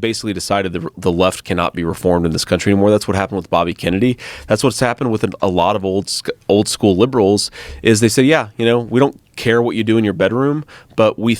basically decided the left cannot be reformed in this country anymore. That's what happened with Bobby Kennedy. That's what's happened with a lot of old school liberals. Is they say, yeah, we don't care what you do in your bedroom, but we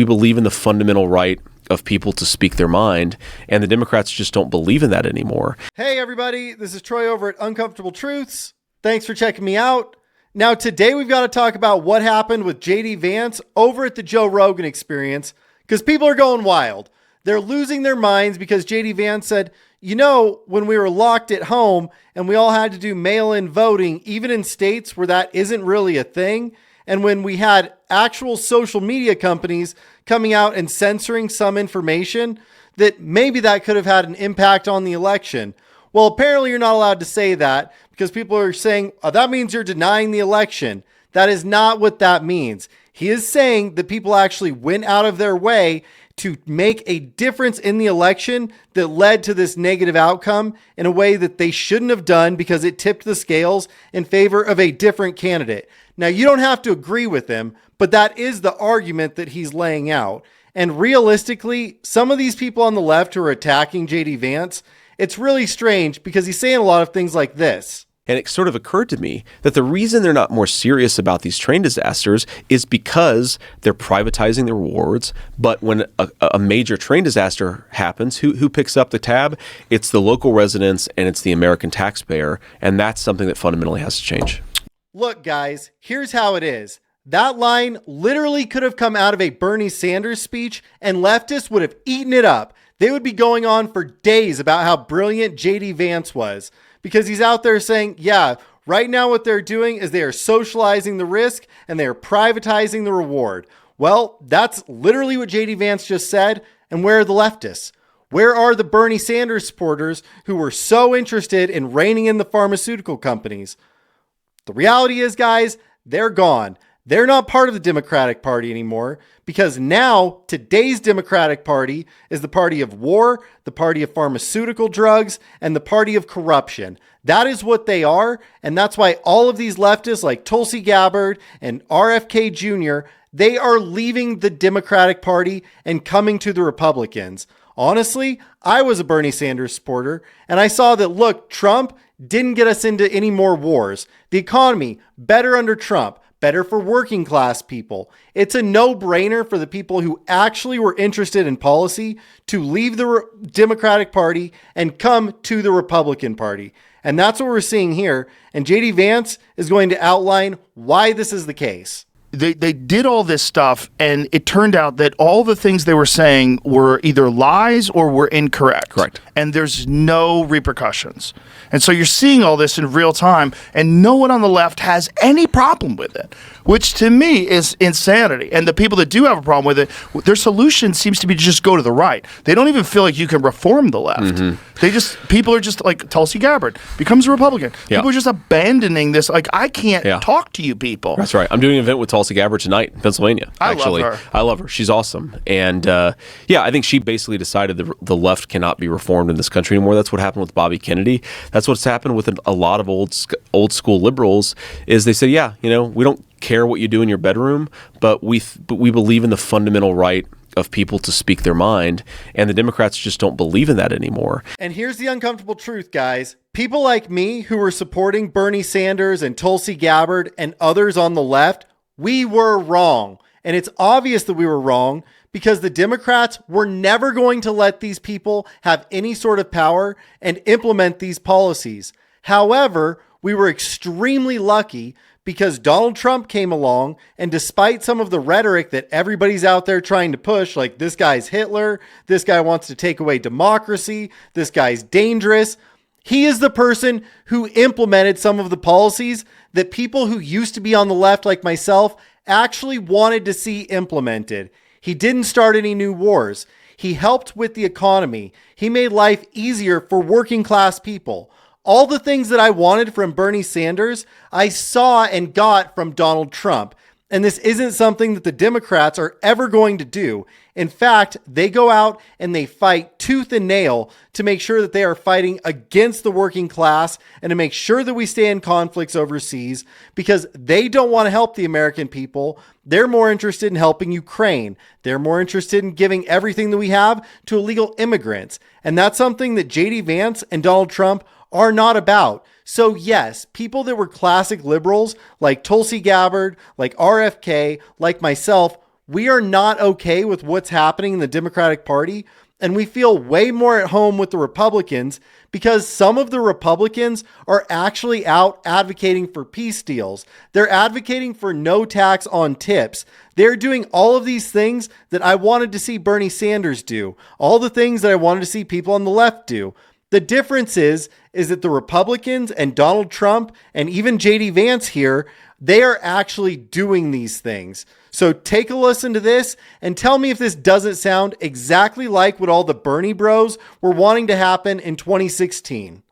believe in the fundamental right of people to speak their mind, and the Democrats just don't believe in that anymore. Hey everybody, this is Troy over at Uncomfortable Truths. Thanks for checking me out. Now today we've got to talk about what happened with JD Vance over at the Joe Rogan Experience, because people are going wild. They're losing their minds because JD Vance said, when we were locked at home and we all had to do mail-in voting, even in states where that isn't really a thing, and when we had actual social media companies coming out and censoring some information, that maybe that could have had an impact on the election. Well, apparently you're not allowed to say that because people are saying, that means you're denying the election. That is not what that means. He is saying that people actually went out of their way to make a difference in the election that led to this negative outcome in a way that they shouldn't have done because it tipped the scales in favor of a different candidate. Now, you don't have to agree with him, but that is the argument that he's laying out. And realistically, some of these people on the left who are attacking JD Vance, it's really strange because he's saying a lot of things like this. And it sort of occurred to me that the reason they're not more serious about these train disasters is because they're privatizing the rewards. But when a major train disaster happens, who picks up the tab? It's the local residents and it's the American taxpayer. And that's something that fundamentally has to change. Look, guys, here's how it is. That line literally could have come out of a Bernie Sanders speech and leftists would have eaten it up. They would be going on for days about how brilliant JD Vance was. Because he's out there saying, yeah, right now what they're doing is they are socializing the risk and they are privatizing the reward. Well, that's literally what JD Vance just said. And where are the leftists? Where are the Bernie Sanders supporters who were so interested in reining in the pharmaceutical companies? The reality is, guys, they're gone. They're not part of the Democratic Party anymore because now today's Democratic Party is the party of war, the party of pharmaceutical drugs, and the party of corruption. That is what they are. And that's why all of these leftists like Tulsi Gabbard and RFK Jr., they are leaving the Democratic Party and coming to the Republicans. Honestly, I was a Bernie Sanders supporter and I saw that, look, Trump didn't get us into any more wars. The economy, better under Trump. Better for working class people. It's a no-brainer for the people who actually were interested in policy to leave the Democratic Party and come to the Republican Party. And that's what we're seeing here. And JD Vance is going to outline why this is the case. They did all this stuff, and it turned out that all the things they were saying were either lies or were incorrect. Correct. And there's no repercussions. And so you're seeing all this in real time, and no one on the left has any problem with it, which to me is insanity. And the people that do have a problem with it, their solution seems to be to just go to the right. They don't even feel like you can reform the left. Mm-hmm. People are just like Tulsi Gabbard becomes a Republican. Yeah. People are just abandoning this. Like, I can't talk to you people. That's right. I'm doing an event with Tulsi Gabbard tonight in Pennsylvania. I love her. She's awesome. And I think she basically decided the left cannot be reformed in this country anymore. That's what happened with Bobby Kennedy. That's what's happened with a lot of old school liberals is they say, yeah, we don't care what you do in your bedroom, but we believe in the fundamental right of people to speak their mind, and the Democrats just don't believe in that anymore. And here's the uncomfortable truth, guys. People like me who were supporting Bernie Sanders and Tulsi Gabbard and others on the left, we were wrong. And it's obvious that we were wrong because the Democrats were never going to let these people have any sort of power and implement these policies. However, we were extremely lucky because Donald Trump came along, and despite some of the rhetoric that everybody's out there trying to push, like this guy's Hitler, this guy wants to take away democracy, this guy's dangerous, he is the person who implemented some of the policies that people who used to be on the left like myself actually wanted to see implemented. He didn't start any new wars. He helped with the economy. He made life easier for working class people. All the things that I wanted from Bernie Sanders, I saw and got from Donald Trump. And this isn't something that the Democrats are ever going to do. In fact, they go out and they fight tooth and nail to make sure that they are fighting against the working class and to make sure that we stay in conflicts overseas because they don't want to help the American people. They're more interested in helping Ukraine. They're more interested in giving everything that we have to illegal immigrants. And that's something that JD Vance and Donald Trump are not about. So yes, people that were classic liberals like Tulsi Gabbard, like RFK, like myself, we are not okay with what's happening in the Democratic Party. And we feel way more at home with the Republicans because some of the Republicans are actually out advocating for peace deals. They're advocating for no tax on tips. They're doing all of these things that I wanted to see Bernie Sanders do, all the things that I wanted to see people on the left do. The difference is that the Republicans and Donald Trump and even JD Vance here, they are actually doing these things. So take a listen to this and tell me if this doesn't sound exactly like what all the Bernie bros were wanting to happen in 2016.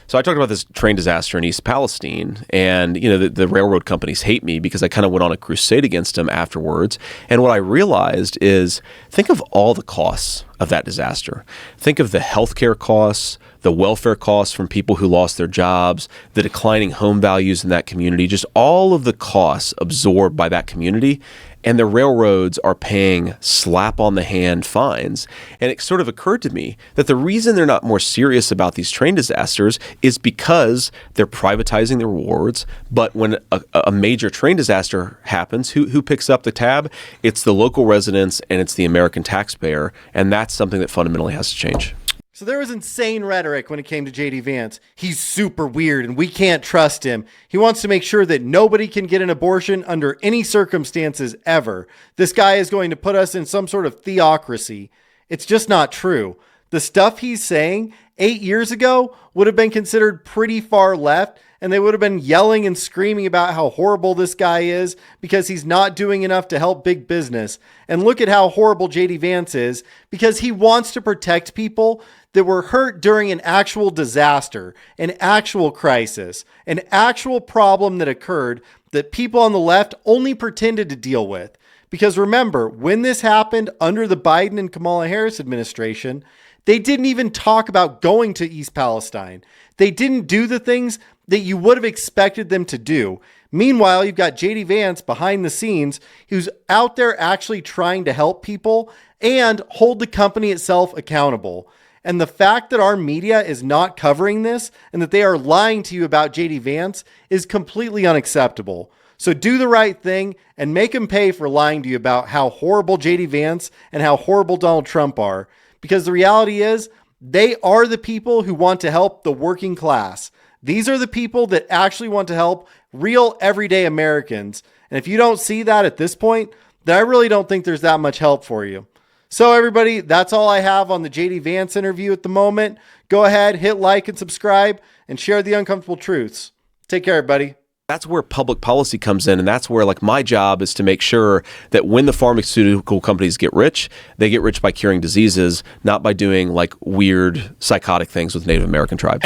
So I talked about this train disaster in East Palestine, and the railroad companies hate me because I kind of went on a crusade against them afterwards. And what I realized is, think of all the costs of that disaster. Think of the healthcare costs, the welfare costs from people who lost their jobs, the declining home values in that community, just all of the costs absorbed by that community. And the railroads are paying slap-on-the-hand fines. And it sort of occurred to me that the reason they're not more serious about these train disasters is because they're privatizing the rewards. But when a major train disaster happens, who picks up the tab? It's the local residents and it's the American taxpayer. And that's something that fundamentally has to change. So there was insane rhetoric when it came to JD Vance. He's super weird and we can't trust him. He wants to make sure that nobody can get an abortion under any circumstances ever. This guy is going to put us in some sort of theocracy. It's just not true. The stuff he's saying 8 years ago would have been considered pretty far left, and they would have been yelling and screaming about how horrible this guy is because he's not doing enough to help big business. And look at how horrible JD Vance is because he wants to protect people that were hurt during an actual disaster, an actual crisis, an actual problem that occurred that people on the left only pretended to deal with. Because remember, when this happened under the Biden and Kamala Harris administration, they didn't even talk about going to East Palestine. They didn't do the things that you would have expected them to do. Meanwhile, you've got JD Vance behind the scenes who's out there actually trying to help people and hold the company itself accountable. And the fact that our media is not covering this and that they are lying to you about JD Vance is completely unacceptable. So do the right thing and make him pay for lying to you about how horrible JD Vance and how horrible Donald Trump are. Because the reality is, they are the people who want to help the working class. These are the people that actually want to help real everyday Americans. And if you don't see that at this point, then I really don't think there's that much help for you. So everybody, that's all I have on the JD Vance interview at the moment. Go ahead, hit like and subscribe, and share the uncomfortable truths. Take care, everybody. That's where public policy comes in, and that's where my job is to make sure that when the pharmaceutical companies get rich, they get rich by curing diseases, not by doing weird psychotic things with Native American tribes.